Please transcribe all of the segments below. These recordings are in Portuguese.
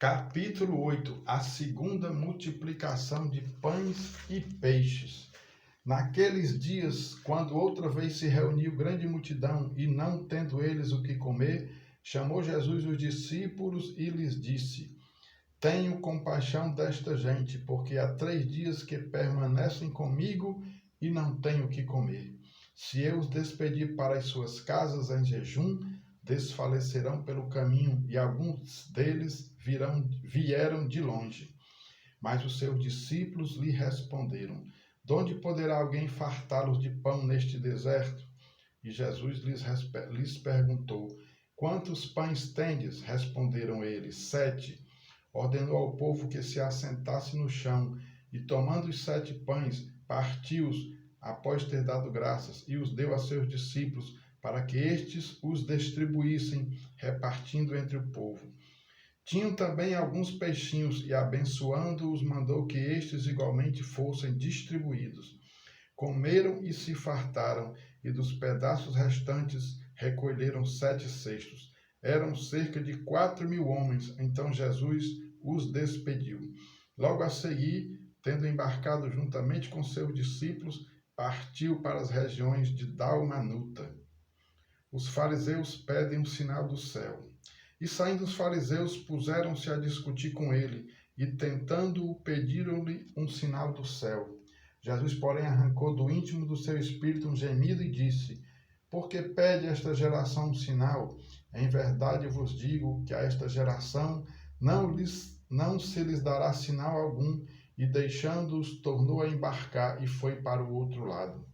Capítulo 8. A segunda multiplicação de pães e peixes. Naqueles dias, quando outra vez se reuniu grande multidão, e não tendo eles o que comer, chamou Jesus os discípulos e lhes disse: Tenho compaixão desta gente, porque há 3 dias que permanecem comigo e não têm o que comer. Se eu os despedir para as suas casas em jejum, desfalecerão pelo caminho, e alguns deles vieram de longe. Mas os seus discípulos lhe responderam: De onde poderá alguém fartá-los de pão neste deserto? E Jesus lhes perguntou: Quantos pães tendes? Responderam eles: 7. Ordenou ao povo que se assentasse no chão, e tomando os 7 pães, partiu-os após ter dado graças, e os deu a seus discípulos, para que estes os distribuíssem, repartindo entre o povo. Tinham também alguns peixinhos, e abençoando-os, mandou que estes igualmente fossem distribuídos. Comeram e se fartaram, e dos pedaços restantes recolheram 7 cestos. Eram cerca de 4.000 homens. Então Jesus os despediu. Logo a seguir, tendo embarcado juntamente com seus discípulos, partiu para as regiões de Dalmanuta. Os fariseus pedem um sinal do céu. E saindo os fariseus, puseram-se a discutir com ele, e tentando-o, pediram-lhe um sinal do céu. Jesus, porém, arrancou do íntimo do seu espírito um gemido e disse: Por que pede esta geração um sinal? Em verdade eu vos digo que a esta geração não se lhes dará sinal algum. E deixando-os, tornou a embarcar e foi para o outro lado.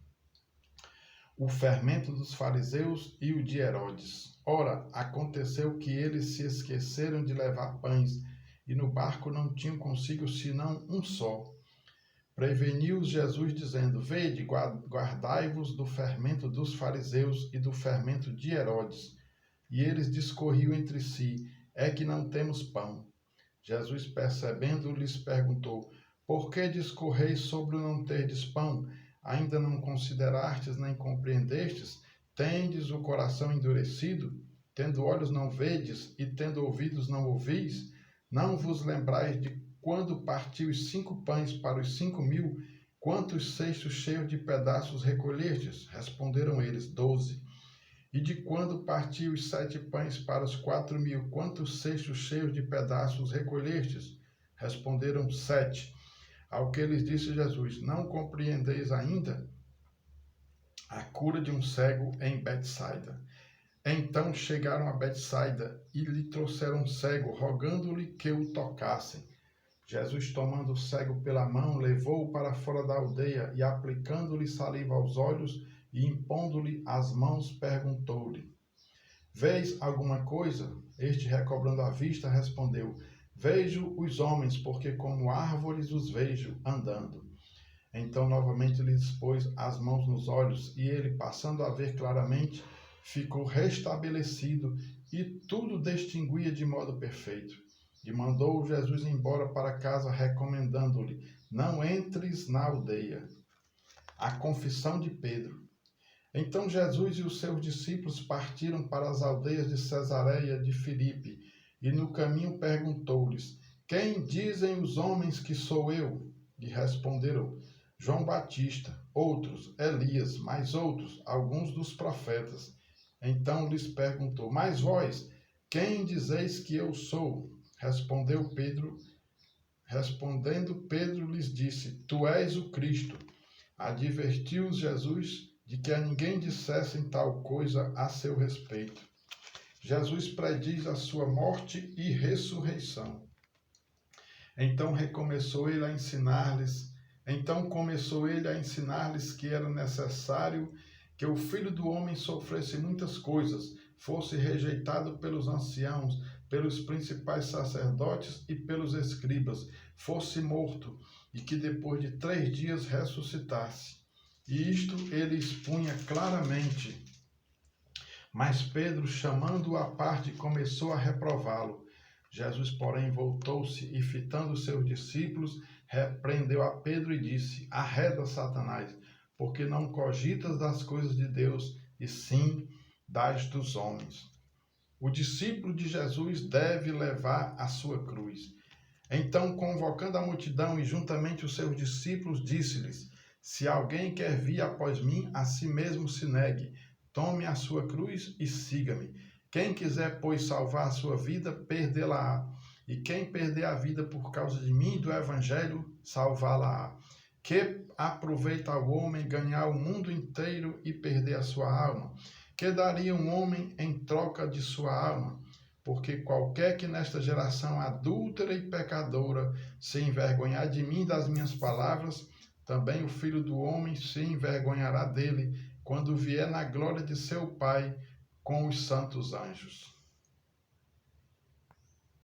O fermento dos fariseus e o de Herodes. Ora, aconteceu que eles se esqueceram de levar pães, e no barco não tinham consigo senão um só. Preveniu-os Jesus, dizendo: Vede, guardai-vos do fermento dos fariseus e do fermento de Herodes. E eles discorriam entre si: É que não temos pão. Jesus, percebendo, lhes perguntou: Por que discorreis sobre o não terdes pão? Ainda não considerastes nem compreendestes? Tendes o coração endurecido? Tendo olhos não vedes, e tendo ouvidos não ouvis? Não vos lembrais de quando partiu os 5 pães para os 5.000? Quantos cestos cheios de pedaços recolhestes? Responderam eles: 12. E de quando partiu os 7 pães para os 4.000? Quantos cestos cheios de pedaços recolhestes? Responderam: 7. Ao que lhes disse Jesus: Não compreendeis ainda? A cura de um cego em Betsaida. Então chegaram a Betsaida e lhe trouxeram um cego, rogando-lhe que o tocassem. Jesus, tomando o cego pela mão, levou-o para fora da aldeia e, aplicando-lhe saliva aos olhos e impondo-lhe as mãos, perguntou-lhe: Vês alguma coisa? Este, recobrando a vista, respondeu: Vejo os homens, porque como árvores os vejo andando. Então novamente lhes pôs as mãos nos olhos, e ele, passando a ver claramente, ficou restabelecido, e tudo distinguia de modo perfeito. E mandou Jesus embora para casa, recomendando-lhe: Não entres na aldeia. A confissão de Pedro. Então Jesus e os seus discípulos partiram para as aldeias de Cesareia de Filipe, e no caminho perguntou-lhes: Quem dizem os homens que sou eu? E responderam: João Batista, outros Elias, mais outros alguns dos profetas. Então lhes perguntou: Mas vós, quem dizeis que eu sou? Respondendo Pedro lhes disse: Tu és o Cristo. Advertiu-os Jesus de que a ninguém dissessem tal coisa a seu respeito. Jesus prediz a sua morte e ressurreição. Então começou ele a ensinar-lhes que era necessário que o Filho do Homem sofresse muitas coisas, fosse rejeitado pelos anciãos, pelos principais sacerdotes e pelos escribas, fosse morto, e que depois de 3 dias ressuscitasse. E isto ele expunha claramente. Mas Pedro, chamando-o à parte, começou a reprová-lo. Jesus, porém, voltou-se e, fitando seus discípulos, repreendeu a Pedro e disse: Arreda, Satanás, porque não cogitas das coisas de Deus, e sim das dos homens. O discípulo de Jesus deve levar a sua cruz. Então, convocando a multidão e juntamente os seus discípulos, disse-lhes: Se alguém quer vir após mim, a si mesmo se negue, tome a sua cruz e siga-me. Quem quiser, pois, salvar a sua vida, perdê-la-á. E quem perder a vida por causa de mim e do Evangelho, salvá-la-á. Que aproveita ao homem ganhar o mundo inteiro e perder a sua alma? Que daria um homem em troca de sua alma? Porque qualquer que nesta geração adúltera e pecadora se envergonhar de mim e das minhas palavras, também o Filho do Homem se envergonhará dele, quando vier na glória de seu Pai com os santos anjos.